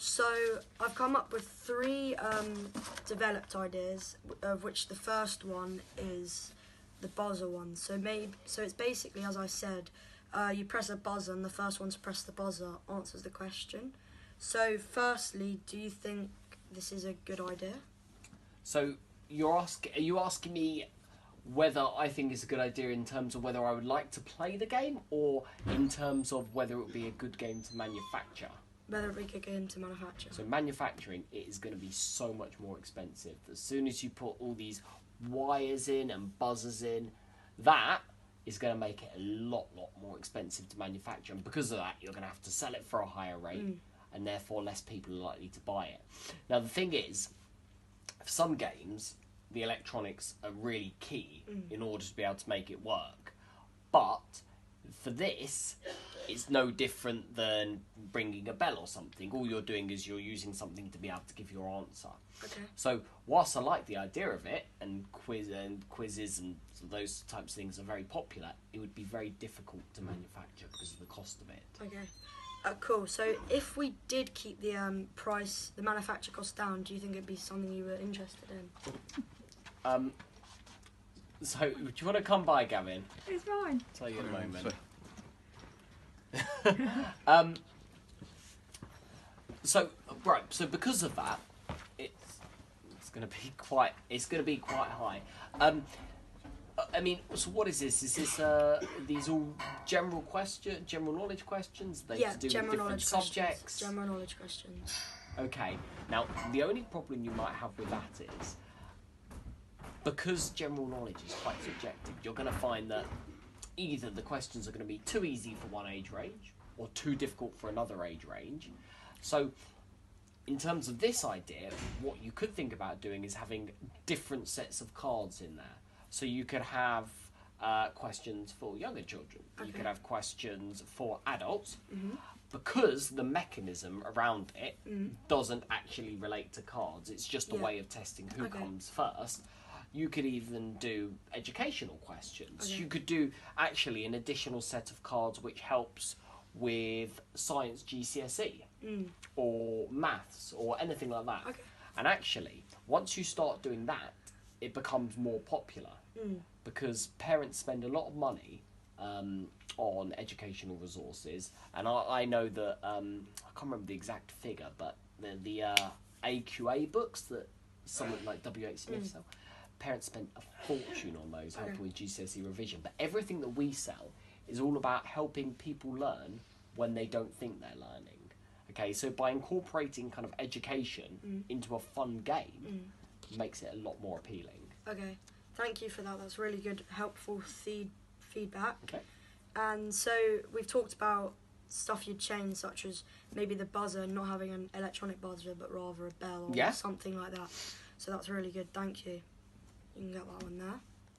So I've come up with 3 developed ideas, of which the first one is the buzzer one. So it's basically, as I said, you press a buzzer, and the first one to press the buzzer answers the question. So firstly, do you think this is a good idea? So are you asking me whether I think it's a good idea in terms of whether I would like to play the game, or in terms of whether it would be a good game to manufacture? Whether it be a good game to manufacture. So manufacturing, it is going to be so much more expensive. As soon as you put all these wires in and buzzers in, that is going to make it a lot more expensive to manufacture. And because of that, you're going to have to sell it for a higher rate, and therefore less people are likely to buy it. Now, the thing is, for some games, the electronics are really key in order to be able to make it work. But for this, it's no different than bringing a bell or something. All you're doing is you're using something to be able to give your answer. Okay. So whilst I like the idea of it, and quizzes and those types of things are very popular, it would be very difficult to manufacture because of the cost of it. Okay. Cool. So if we did keep the the manufacture cost down, do you think it'd be something you were interested in? So do you want to come by, Gavin? It's fine. I'll tell you in a moment. So because of that, it's going to be quite high. I mean, so what is this? Is this these all general knowledge questions? They Yeah, to do general with different knowledge subjects. questions. General knowledge questions. Okay. Now, the only problem you might have with that is, because general knowledge is quite subjective, you're going to find that either the questions are going to be too easy for one age range or too difficult for another age range. So, in terms of this idea, what you could think about doing is having different sets of cards in there. So you could have questions for younger children. Okay. You could have questions for adults. Mm-hmm. Because the mechanism around it doesn't actually relate to cards. It's just a way of testing who comes first. You could even do educational questions. Okay. You could do actually an additional set of cards which helps with science GCSE or maths or anything like that. Okay. And actually, once you start doing that, it becomes more popular because parents spend a lot of money on educational resources, and I know that I can't remember the exact figure, but the AQA books that someone like W.H. Smith sell, parents spend a fortune on those helping with GCSE revision. But everything that we sell is all about helping people learn when they don't think they're learning. Okay, so by incorporating kind of education into a fun game makes it a lot more appealing. Okay, thank you for that. That's really good, helpful feedback. Okay. And so we've talked about stuff you'd change, such as maybe the buzzer, not having an electronic buzzer, but rather a bell or something like that. So that's really good. Thank you. You can get that one there.